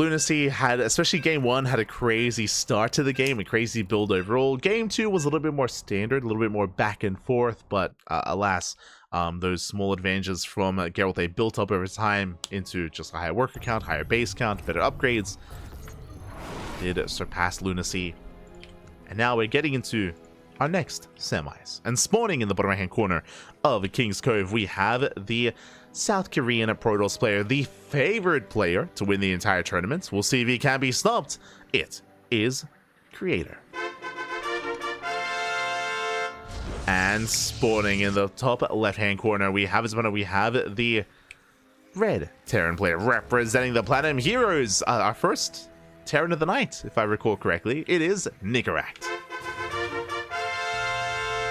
Lunacy had, especially game 1, had a crazy start to the game, a crazy build overall. Game 2 was a little bit more standard, a little bit more back and forth, but alas, those small advantages from Geralt, they built up over time into just a higher worker count, higher base count, better upgrades, did surpass Lunacy. And now we're getting into our next semis. And spawning in the bottom right hand corner of King's Cove, we have the South Korean Protoss player, the favorite player to win the entire tournament. We'll see if he can be stopped. It is Creator. And spawning in the top left hand corner, we have the red Terran player representing the Platinum Heroes. Our first Terran of the night, if I recall correctly. It is Nicoract.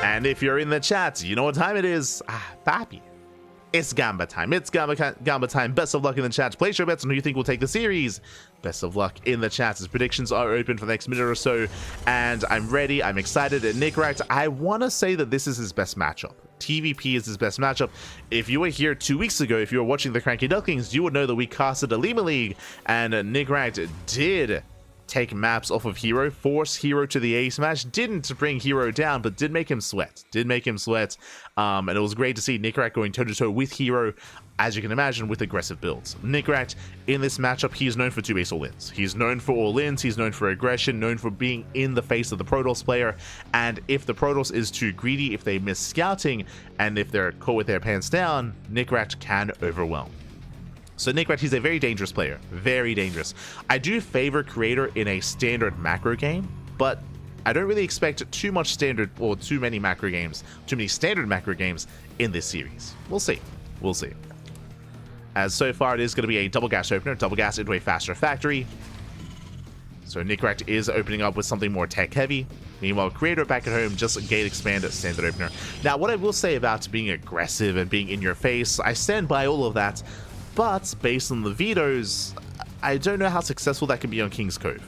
And if you're in the chat, you know what time it is. Papi. It's Gamba time. It's Gamba time. Best of luck in the chat. Place your bets on who you think will take the series. Best of luck in the chat as predictions are open for the next minute or so. And I'm ready. I'm excited. And Nicoract, I want to say that this is his best matchup. TVP is his best matchup. If you were here 2 weeks ago, if you were watching the Cranky Ducklings, you would know that we casted a Lima League. And Nicoract did take maps off of Hero, force Hero to the A smash, didn't bring Hero down, but did make him sweat. And it was great to see Nicoract going toe-to-toe with Hero, as you can imagine, with aggressive builds. Nicoract, in this matchup, he's known for 2-base all-ins. He's known for all-ins, he's known for aggression, known for being in the face of the Protoss player, and if the Protoss is too greedy, if they miss scouting, and if they're caught with their pants down, Nicoract can overwhelm. So Nicoract, he's a very dangerous player. Very dangerous. I do favor Creator in a standard macro game, but I don't really expect too much standard or too many standard macro games in this series. We'll see. We'll see. As so far it is going to be a double gas opener, double gas into a faster factory. So Nicoract is opening up with something more tech heavy. Meanwhile, Creator back at home, just gate expand standard opener. Now, what I will say about being aggressive and being in your face, I stand by all of that. But based on the vetoes, I don't know how successful that can be on King's Cove.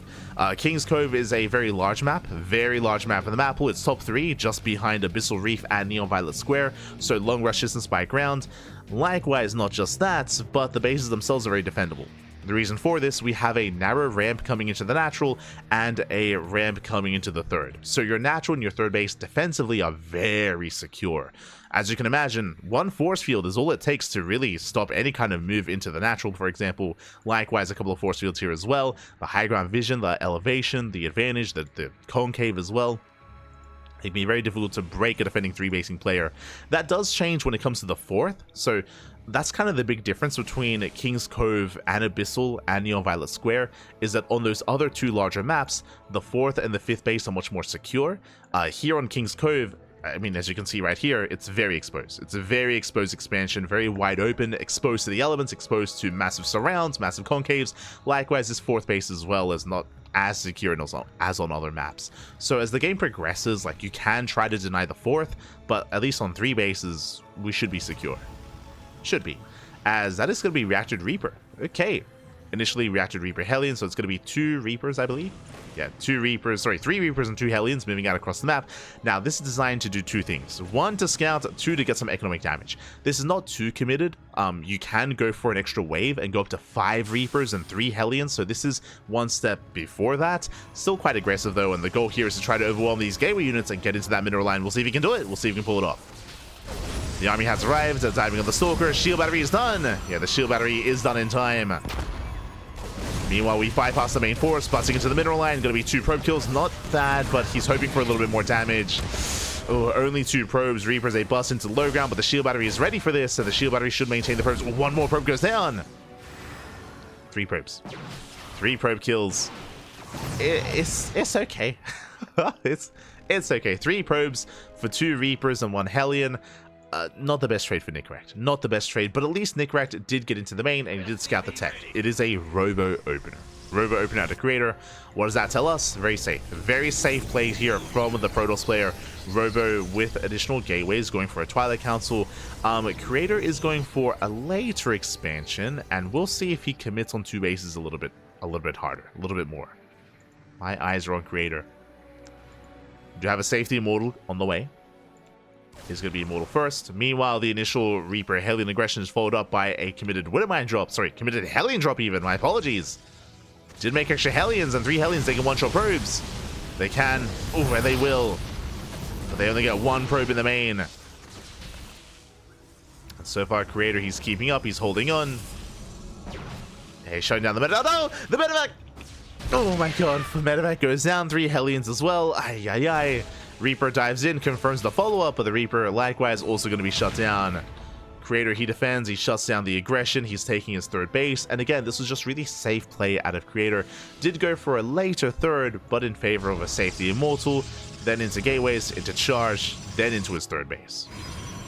King's Cove is a very large map in the map pool. It's top 3, just behind Abyssal Reef and Neon Violet Square, so long rush distance by ground. Likewise, not just that, but the bases themselves are very defendable. The reason for this, we have a narrow ramp coming into the natural and a ramp coming into the third. So your natural and your third base defensively are very secure. As you can imagine, one force field is all it takes to really stop any kind of move into the natural, for example. Likewise, a couple of force fields here as well. The high ground vision, the elevation, the advantage, the concave as well. It can be very difficult to break a defending 3-basing player. That does change when it comes to the fourth, so that's kind of the big difference between King's Cove and Abyssal and Neon Violet Square, is that on those other 2 larger maps, the 4th and the 5th base are much more secure. Here on King's Cove, I mean, as you can see right here, it's very exposed. It's a very exposed expansion, very wide open, exposed to the elements, exposed to massive surrounds, massive concaves. Likewise, this 4th base as well is not as secure as on other maps. So as the game progresses, like, you can try to deny the 4th, but at least on 3 bases, we should be secure. Should be. As that is going to be Reacted Reaper. Okay. Initially Reacted Reaper Hellion, so it's going to be 2 Reapers, I believe. Yeah, 3 Reapers and 2 Hellions moving out across the map. Now, this is designed to do 2 things. 1, to scout, 2, to get some economic damage. This is not too committed. You can go for an extra wave and go up to 5 Reapers and 3 Hellions, so this is 1 step before that. Still quite aggressive, though, and the goal here is to try to overwhelm these gateway units and get into that mineral line. We'll see if he can do it. We'll see if he can pull it off. The army has arrived. They're diving on the Stalker. Shield battery is done. Yeah, the shield battery is done in time. Meanwhile, we bypass the main force, busting into the mineral line. Going to be 2 probe kills. Not bad, but he's hoping for a little bit more damage. Oh, only 2 probes. Reapers, they bust into the low ground, but the shield battery is ready for this, and the shield battery should maintain the probes. 1 more probe goes down. 3 probes. 3 probe kills. It's okay. It's okay. 3 probes for 2 Reapers and 1 Hellion. Not the best trade for Nicoract. Not the best trade, but at least Nicoract did get into the main and he did scout the tech. It is a Robo Opener. Robo Opener out of Creator. What does that tell us? Very safe. Very safe play here from the Protoss player. Robo with additional gateways, going for a Twilight Council. Creator is going for a later expansion, and we'll see if he commits on 2 bases a little bit harder, a little bit more. My eyes are on Creator. Do have a safety immortal on the way. Is going to be immortal first. Meanwhile, the initial Reaper Hellion aggression is followed up by a committed Widowmine drop. Sorry, committed Hellion drop even. My apologies. did make extra Hellions, and 3 Hellions, they can one-shot probes. They can. Oh, and they will. But they only get 1 probe in the main. And so far, Creator, he's keeping up. He's holding on. Hey, shutting down the meta. Oh, no! The medevac! Oh, my God. The medevac goes down. 3 Hellions as well. Ay, ay, ay. Reaper dives in, confirms the follow-up, but the Reaper, likewise, also going to be shut down. Creator, he defends, he shuts down the aggression, he's taking his 3rd base, and again, this was just really safe play out of Creator. Did go for a later 3rd, but in favor of a safety Immortal, then into Gateways, into Charge, then into his 3rd base.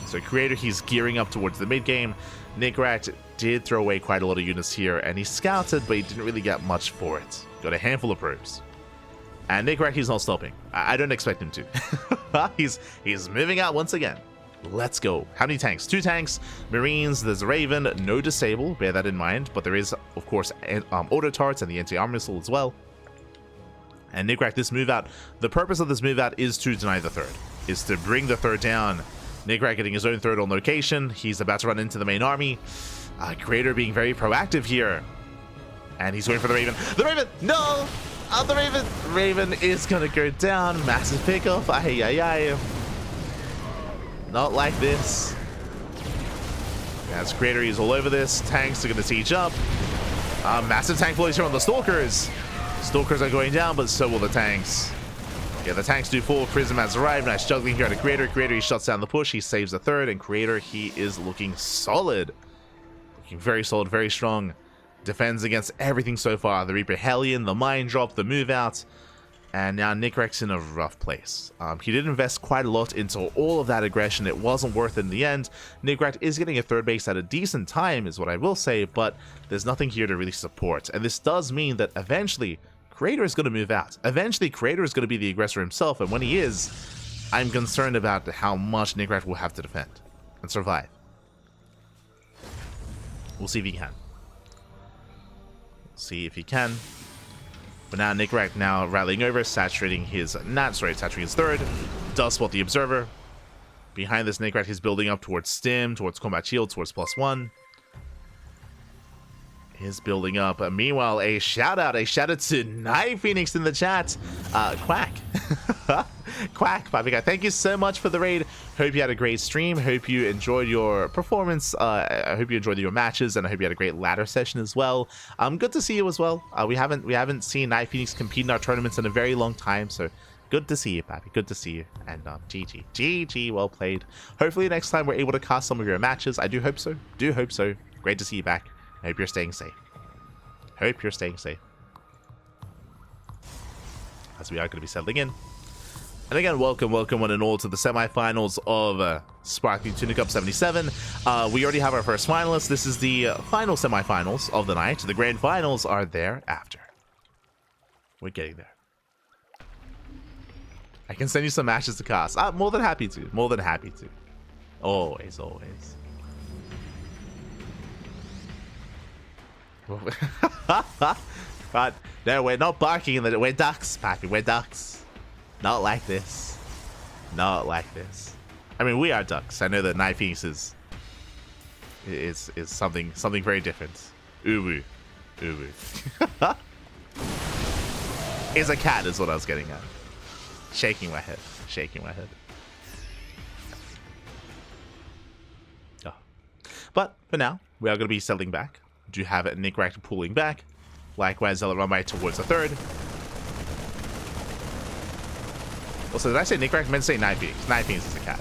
So Creator, he's gearing up towards the mid-game. Nicoract did throw away quite a lot of units here, and he scouted, but he didn't really get much for it. Got a handful of probes. And Nicoract, he's not stopping. I don't expect him to. He's moving out once again. Let's go. How many tanks? 2 tanks, Marines, there's a Raven, no Disable, bear that in mind, but there is, of course, auto turrets and the anti-armor missile as well. And Nicoract, this move out, the purpose of this move out is to deny the 3rd, is to bring the 3rd down. Nicoract getting his own 3rd on location, he's about to run into the main army. Creator being very proactive here. And he's going for the Raven. The Raven! No! The Raven! Raven is gonna go down, massive pickoff, ay ay ay. Not like this. As Creator, he's all over this. Tanks are going to siege up. Massive tank volleys here on the Stalkers. Stalkers are going down, but so will the tanks. Yeah, the tanks do fall. Prism has arrived. Nice juggling here to Creator. Creator, he shuts down the push. He saves the 3rd, and Creator, he is looking solid. Looking very solid, very strong. Defends against everything so far. The Reaper Hellion, the Mine Drop, the Move Out. And now Nicoract's in a rough place. He did invest quite a lot into all of that aggression. It wasn't worth it in the end. Nicoract is getting a 3rd base at a decent time, is what I will say, but there's nothing here to really support. And this does mean that eventually, Creator is going to move out. Eventually, Creator is going to be the aggressor himself, and when he is, I'm concerned about how much Nicoract will have to defend and survive. We'll see if he can. See if he can. But now Nicoract now rallying over, saturating his saturating his 3rd. Does spot the Observer. Behind this, Nicoract is building up towards Stim, towards Combat Shield, towards +1. Is building up. Meanwhile, a shout out to Night Phoenix in the chat. Quack. Quack, Papi Guy, thank you so much for the raid. Hope you had a great stream. Hope you enjoyed your performance. I hope you enjoyed your matches, and I hope you had a great ladder session as well. Good to see you as well. We haven't seen Night Phoenix compete in our tournaments in a very long time, so good to see you, Papi. Good to see you. And GG, well played. Hopefully next time we're able to cast some of your matches. I do hope so. Great to see you back. I hope you're staying safe. As we are going to be settling in. And again, welcome one and all to the semifinals of Sparkling Tuna Cup 77. We already have our first finalists. This is the final semifinals of the night. The grand finals are thereafter. We're getting there. I can send you some matches to cast. More than happy to. Always. But no, we're not barking. We're ducks, Pappy. We're ducks. Not like this. I mean, we are ducks. I know that Night Phoenix is something very different. Uwu. Is a cat is what I was getting at. Shaking my head. Oh. But for now, we are going to be settling back. Do have Nicoract pulling back. Likewise, Zealot Runway towards the 3rd. Also, did I say Nicoract? I meant to say Night Phoenix. Night Phoenix is a cat.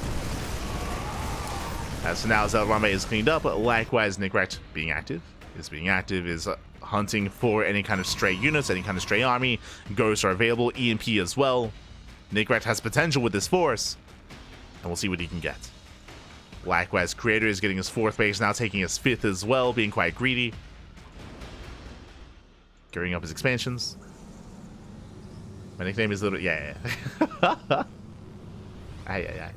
So now Zealot Runway is cleaned up. Likewise, Nicoract being active. Is hunting for any kind of stray units, any kind of stray army. Ghosts are available. EMP as well. Nicoract has potential with this force. And we'll see what he can get. Likewise, Creator is getting his 4th base, now taking his 5th as well, being quite greedy. Gearing up his expansions. My nickname is Little... Yeah. Aye.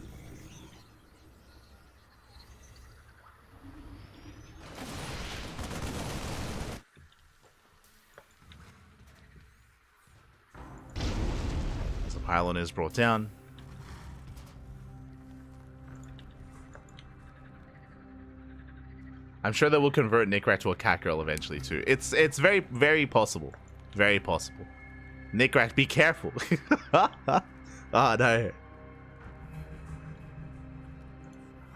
As the pylon is brought down. I'm sure that will convert Nicoract to a cat girl eventually too. It's very, very possible. Very possible. Nicoract, be careful. Oh, no.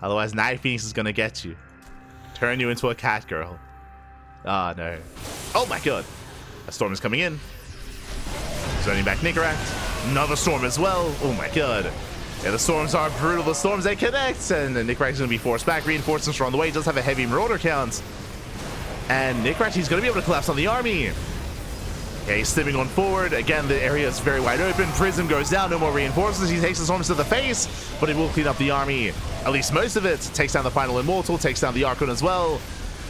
Otherwise, Night Phoenix is gonna get you. Turn you into a cat girl. Oh, no. Oh, my god. A storm is coming in. He's running back Nicoract. Another storm as well. Oh, my god. Yeah, the storms are brutal. The storms, they connect. And Nicoract's gonna be forced back. Reinforcements are on the way. He does have a heavy marauder count. And Nicoract, he's gonna be able to collapse on the army. Yeah, he's stepping on forward. Again, the area is very wide open. Prism goes down. No more reinforcements. He takes the storms to the face, but he will clean up the army. At least most of it. Takes down the final Immortal. Takes down the Archon as well.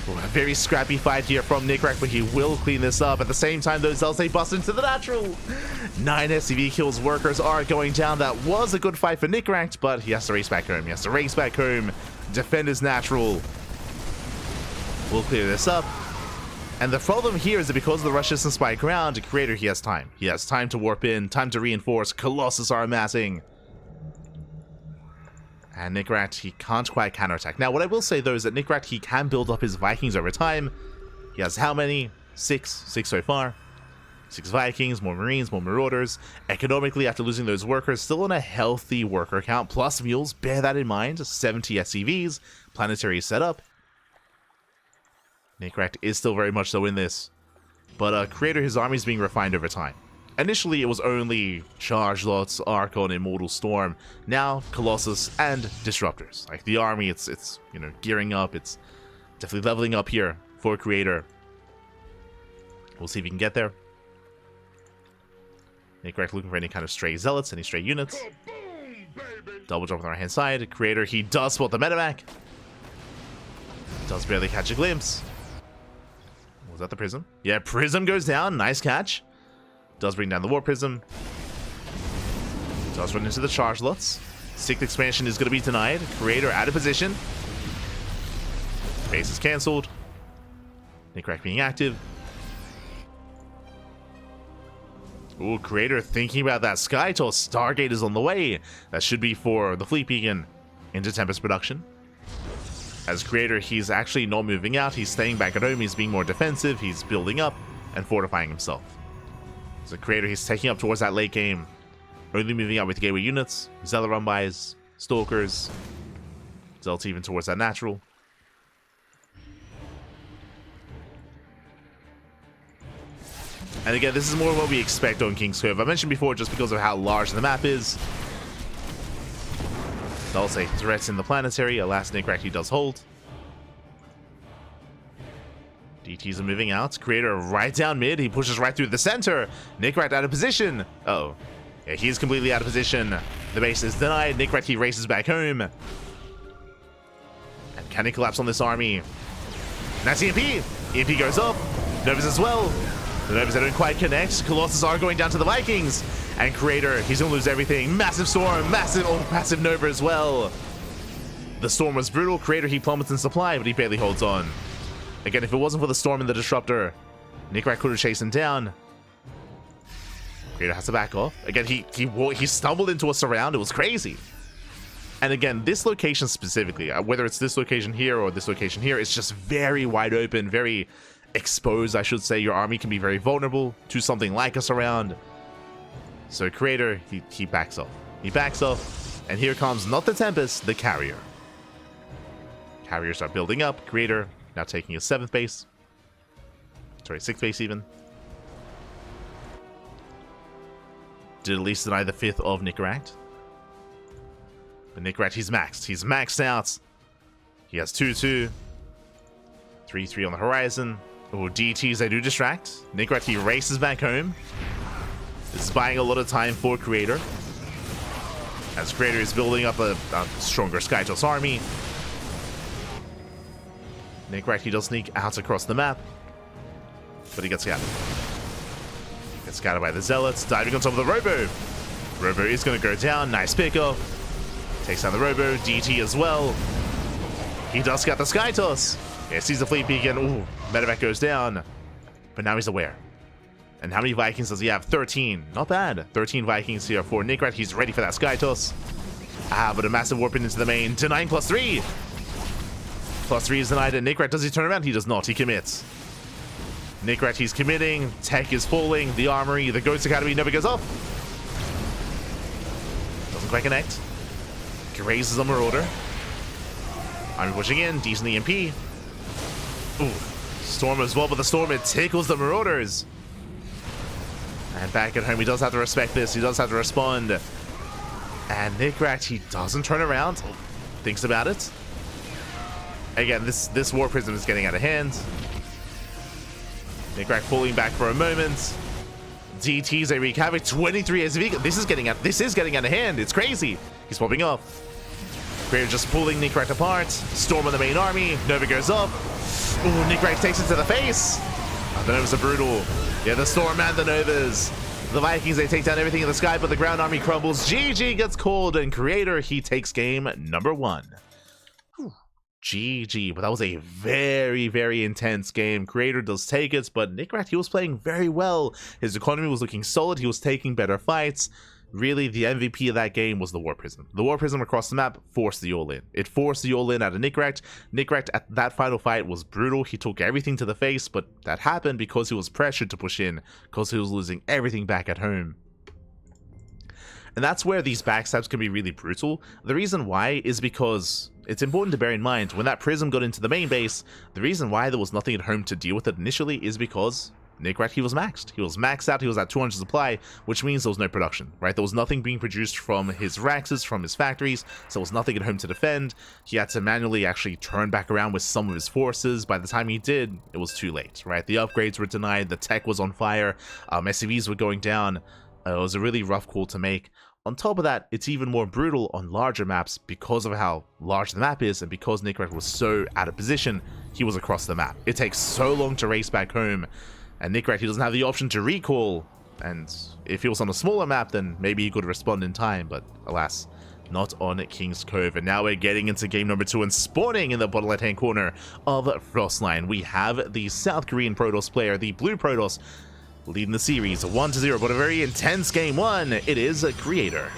Ooh, a very scrappy fight here from Nicoract, but he will clean this up. At the same time, those Zealots, they bust into the natural. 9 SCV kills. Workers are going down. That was a good fight for Nicoract, but he has to race back home. He has to race back home. Defend his natural. We'll clear this up. And the problem here is that because of the rush distance by ground, Creator, he has time. He has time to warp in, time to reinforce. Colossus are amassing. And Nicoract, he can't quite counterattack. Now, what I will say, though, is that Nicoract, he can build up his Vikings over time. He has how many? 6 so far. 6 Vikings, more Marines, more Marauders. Economically, after losing those workers, still on a healthy worker count, plus mules. Bear that in mind. 70 SCVs. Planetary setup. Nicoract is still very much so in this. But Creator, his army is being refined over time. Initially, it was only Charge Lots, Archon, Immortal Storm. Now, Colossus and Disruptors. Like, the army, it's you know, gearing up. It's definitely leveling up here for Creator. We'll see if he can get there. Nicoract looking for any kind of stray Zealots, any stray units. Double jump on the right-hand side. Creator, he does spot the medevac. Does barely catch a glimpse. Was that the Prism? Yeah, Prism goes down. Nice catch. Does bring down the War Prism. Does run into the Charge Lots. 6th expansion is going to be denied. Creator out of position. Base is cancelled. Nicoract being active. Ooh, Creator thinking about that Sky Toss. Stargate is on the way. That should be for the Fleet Beacon into Tempest production. As Creator, he's actually not moving out. He's staying back at home. He's being more defensive. He's building up and fortifying himself. So Creator, he's taking up towards that late game. Only moving out with gateway units. Zealot run bys. Stalkers. Zealots even towards that natural. And again, this is more what we expect on King's Cove. I mentioned before, just because of how large the map is. I'll say threats in the planetary. Alas, Nicoract, he does hold. DTs are moving out. Creator right down mid. He pushes right through the center. Nicoract out of position. Uh-oh. Yeah, he's completely out of position. The base is denied. Nicoract, he races back home. And can he collapse on this army? That's EMP. EMP goes up. Novas as well. The Novas, they don't quite connect. Colossus are going down to the Vikings. And Creator, he's gonna lose everything. Massive storm, massive Nova as well. The storm was brutal. Creator, he plummets in supply, but he barely holds on. Again, if it wasn't for the storm and the disruptor, Nicoract could have chased him down. Creator has to back off. Again, he stumbled into a surround. It was crazy. And again, this location specifically, whether it's this location here or this location here, it's just very wide open, very exposed, I should say. Your army can be very vulnerable to something like a surround. So Creator, he backs off. He backs off, and here comes not the Tempest, the Carrier. Carriers are building up. Creator now taking his 7th base. Sorry, 6th base even. Did at least deny the 5th of Nicoract. But Nicoract, he's maxed. He's maxed out. He has 2-2. 3-3 on the horizon. Oh, DTs, they do distract. Nicoract, he races back home. This is buying a lot of time for Creator. As Creator is building up a stronger Skytoss army. Nicoract, he does sneak out across the map. But he gets scattered. Gets scattered by the Zealots. Diving on top of the Robo. Robo is going to go down. Nice pickup. Takes down the Robo. DT as well. He does get the Skytoss. Yeah, sees the Fleet Beacon. Ooh, medevac goes down. But now he's aware. And how many Vikings does he have? 13. Not bad. 13 Vikings here for Nicoract. He's ready for that Skytoss. But a massive warp into the main. Denying +3. +3 is denied, and Nicoract, does he turn around? He does not. He commits. Nicoract, he's committing. Tech is falling. The armory, the Ghost Academy never goes off. Doesn't quite connect. Grazes a Marauder. I'm pushing in. Decent EMP. Ooh. Storm as well, but the Storm, it tickles the Marauders. And back at home, he does have to respect this. He does have to respond. And Nicoract, he doesn't turn around. Thinks about it. Again, this War Prism is getting out of hand. Nicoract pulling back for a moment. DTs a wreak havoc. 23 SV. This is getting out of hand. It's crazy. He's popping off. Creator just pulling Nicoract apart. Storm on the main army. Nova goes up. Ooh, Nicoract takes it to the face. Oh, the Novas are brutal. Yeah, the Storm and the Novas. The Vikings, they take down everything in the sky, but the ground army crumbles. GG gets called, and Creator, he takes game number 1. Whew. GG, but that was a very, very intense game. Creator does take it, but Nicoract, he was playing very well. His economy was looking solid. He was taking better fights. Really, the MVP of that game was the War Prism. The War Prism across the map forced the all-in. It forced the all-in out of Nicoract. Nicoract at that final fight was brutal. He took everything to the face, but that happened because he was pressured to push in, because he was losing everything back at home. And that's where these backstabs can be really brutal. The reason why is because it's important to bear in mind, when that Prism got into the main base, the reason why there was nothing at home to deal with it initially is because Nicoract, he was maxed. He was maxed out. He was at 200 supply, which means there was no production, right? There was nothing being produced from his Raxes, from his factories, so there was nothing at home to defend. He had to manually actually turn back around with some of his forces. By the time he did, it was too late, right? The upgrades were denied. The tech was on fire. SCVs were going down. It was a really rough call to make. On top of that, it's even more brutal on larger maps because of how large the map is, and because Nicoract was so out of position, he was across the map. It takes so long to race back home. And Nicoract, he doesn't have the option to recall, and if he was on a smaller map, then maybe he could respond in time, but alas, not on King's Cove. And now we're getting into game number 2, and spawning in the bottom left-hand corner of Frostline, we have the South Korean Protoss player, the Blue Protoss, leading the series 1-0, but a very intense game 1. It is a Creator.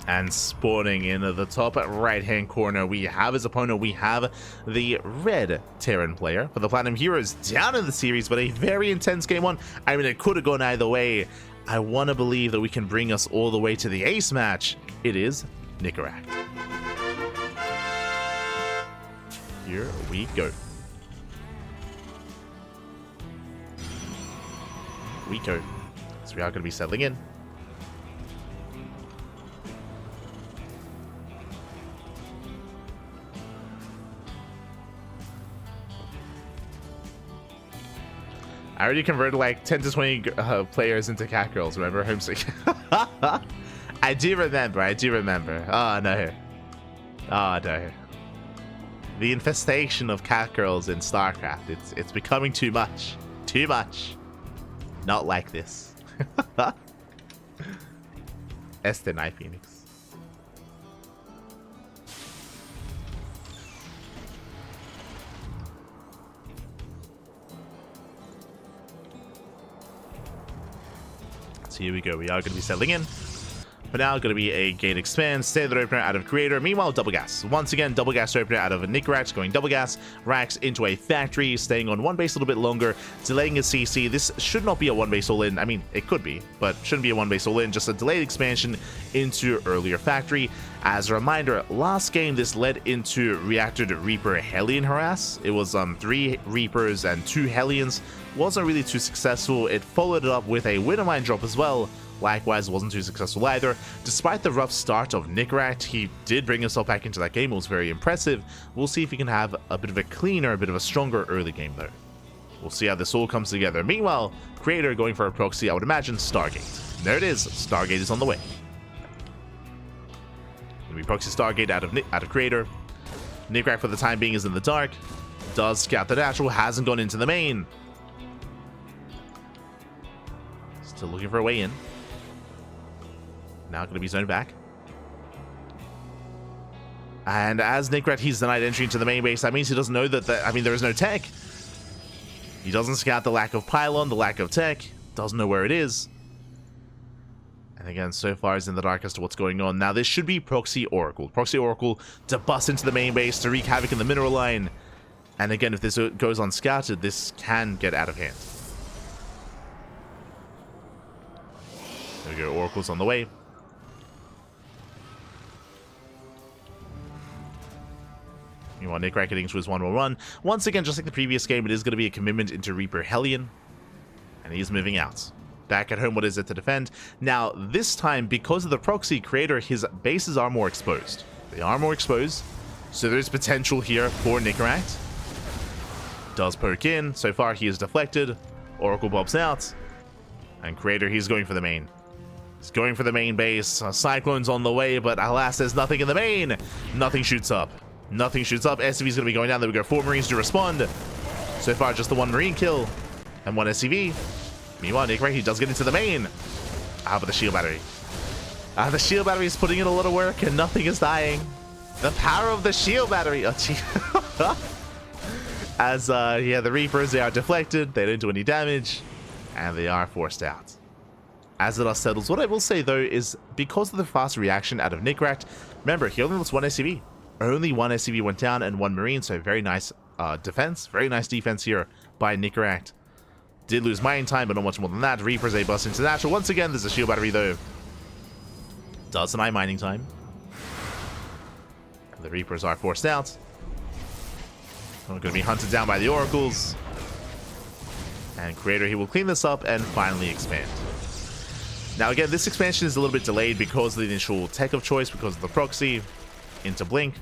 And spawning in the top right-hand corner, we have his opponent. We have the red Terran player for the Platinum Heroes, down in the series, but a very intense game 1. I mean, it could have gone either way. I want to believe that we can bring us all the way to the ace match. It is Nicoract. Here we go. So we are going to be settling in. I already converted like 10 to 20 players into cat girls, remember? Homesick. I do remember. Oh no. Oh no. The infestation of cat girls in StarCraft, it's becoming too much. Too much. Not like this. Este Night Phoenix. So here we go. We are going to be settling in. For now, going to be a gate expand, standard opener out of Creator. Meanwhile, double gas. Once again, double gas opener out of Nicoract, going double gas. Rax into a factory, staying on one base a little bit longer, delaying his CC. This should not be a one base all-in. I mean, it could be, but shouldn't be a one base all-in. Just a delayed expansion into earlier factory. As a reminder, last game, this led into Reactor to Reaper Hellion harass. It was 3 Reapers and 2 Hellions. Wasn't really too successful. It followed it up with a Wintermine drop as well. Likewise, wasn't too successful either. Despite the rough start of Nicoract, he did bring himself back into that game. It was very impressive. We'll see if he can have a bit of a cleaner, a bit of a stronger early game though. We'll see how this all comes together. Meanwhile, Creator going for a proxy, I would imagine Stargate. There it is. Stargate is on the way. We proxy Stargate out of Creator. Nicoract for the time being is in the dark. Does scout the natural, hasn't gone into the main. Still looking for a way in. Now going to be zoned back. And as Nicoract, he's denied entry into the main base. That means he doesn't know that, there is no tech. He doesn't scout the lack of pylon, the lack of tech. Doesn't know where it is. And again, so far he's in the dark as to what's going on. Now this should be Proxy Oracle. Proxy Oracle to bust into the main base, to wreak havoc in the mineral line. And again, if this goes unscouted, this can get out of hand. There we go, Oracle's on the way. Meanwhile, Nicoract getting into his 1-1-1. Once again, just like the previous game, it is going to be a commitment into Reaper Hellion. And he's moving out. Back at home, what is it to defend? Now, this time, because of the proxy creator, his bases are more exposed. They are more exposed. So there's potential here for Nicoract. Does poke in. So far, he is deflected. Oracle pops out. And creator, he's going for the main. He's going for the main base. Cyclone's on the way, but alas, there's nothing in the main. Nothing shoots up. Nothing shoots up. SCV's going to be going down. There we go. 4 Marines to respond. So far, just the 1 Marine kill. And 1 SCV. Meanwhile, Nicoract, he does get into the main. But the shield battery. The shield battery is putting in a lot of work, and nothing is dying. The power of the shield battery. Oh, gee. As, yeah, the Reapers, they are deflected. They don't do any damage. And they are forced out. As the dust settles, what I will say, though, is because of the fast reaction out of Nicoract, remember, he only lost 1 SCV. Only 1 SCV went down and 1 Marine, so very nice defense. Very nice defense here by Nicoract. Did lose mining time, but not much more than that. Reapers, they bust into natural. Once again, there's a shield battery, though. Does deny mining time. The Reapers are forced out. They're going to be hunted down by the Oracles. And Creator, he will clean this up and finally expand. Now, again, this expansion is a little bit delayed because of the initial tech of choice, because of the proxy into Blink.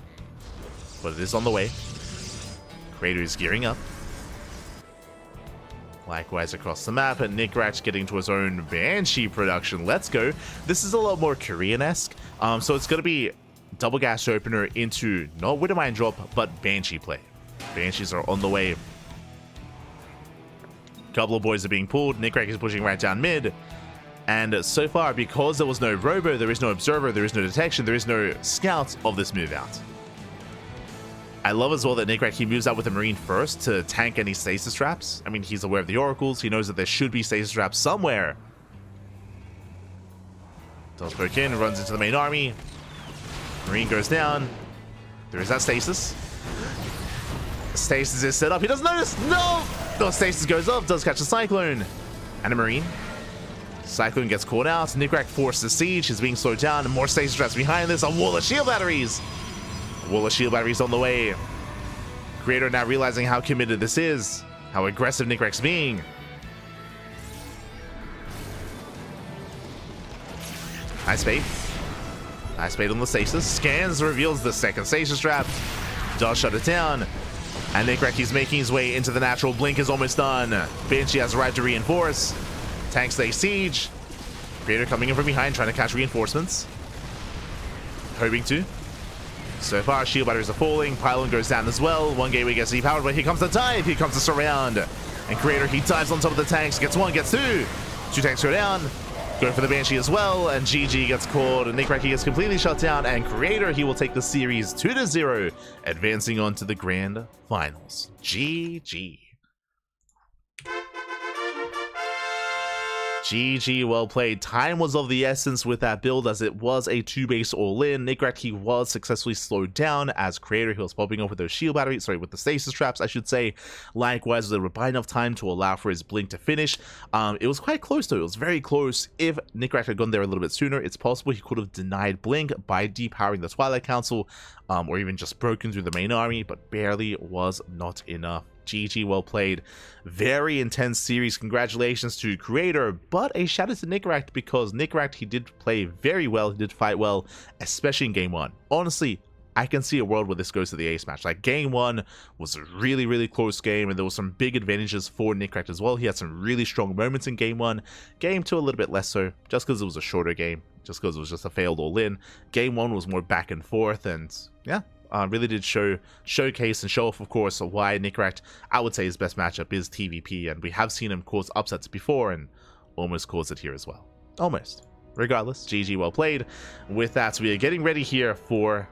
But it is on the way. Creator is gearing up. Likewise across the map, and Nicoract getting to his own Banshee production. Let's go. This is a lot more Korean-esque. So it's going to be double gas opener into not Widowmine drop, but Banshee play. Banshees are on the way. Couple of boys are being pulled. Nicoract is pushing right down mid. And so far, because there was no Robo, there is no Observer, there is no Detection, there is no Scout of this move out. I love as well that Nicoract, he moves out with a Marine first to tank any stasis traps. I mean, he's aware of the Oracles. He knows that there should be stasis traps somewhere. Does poke in, runs into the main army. Marine goes down. There is that stasis. Stasis is set up. He doesn't notice. No! The stasis goes up. Does catch a Cyclone. And a Marine. Cyclone gets caught out. Nicoract forced the siege. He's being slowed down. And more stasis traps behind this. A wall of shield batteries. A wall of shield batteries on the way. Creator now realizing how committed this is. How aggressive Nicoract's being. Nice bait. Nice bait on the stasis. Scans, reveals the second stasis trap. Does shut it down. And Nicoract, he's making his way into the natural. Blink is almost done. Banshee has arrived to reinforce. Tanks they siege. Creator coming in from behind, trying to catch reinforcements. Hoping to. So far, shield batteries are falling. Pylon goes down as well. 1 gateway gets depowered, but here comes the dive. Here comes the surround. And Creator, he dives on top of the tanks. Gets 1, gets 2. 2 tanks go down. Going for the Banshee as well. And GG gets caught. And Nicoract, he gets completely shut down. And Creator, he will take the series 2-0, advancing on to the grand finals. GG. GG, well played. Time was of the essence with that build, as it was a 2-base all-in. Nicoract, he was successfully slowed down as Creator. He was popping off with those shield batteries, sorry, with the stasis traps, I should say. Likewise, there was about enough time to allow for his Blink to finish. It was quite close, though. It was very close. If Nicoract had gone there a little bit sooner, it's possible he could have denied Blink by depowering the Twilight Council, or even just broken through the main army, but barely was not enough. GG, well played. Very intense series. Congratulations to Creator, but a shout out to Nicoract, because Nicoract, he did play very well. He did fight well, especially in game 1. Honestly, I can see a world where this goes to the ace match. Like, game 1 was a really, really close game, and there was some big advantages for Nicoract as well. He had some really strong moments in game 1. Game 2, a little bit less so, just because it was a shorter game, just because it was just a failed all-in. Game 1 was more back and forth, and yeah, really did showcase and show off, of course, why Nicoract, I would say his best matchup is TVP, and we have seen him cause upsets before and almost cause it here as well. Almost. Regardless, GG, well played. With that, we are getting ready here for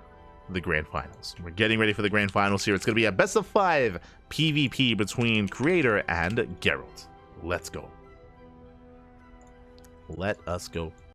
the grand finals. We're getting ready for the grand finals here. It's going to be a best of 5 PvP between Creator and Geralt. Let's go. Let us go.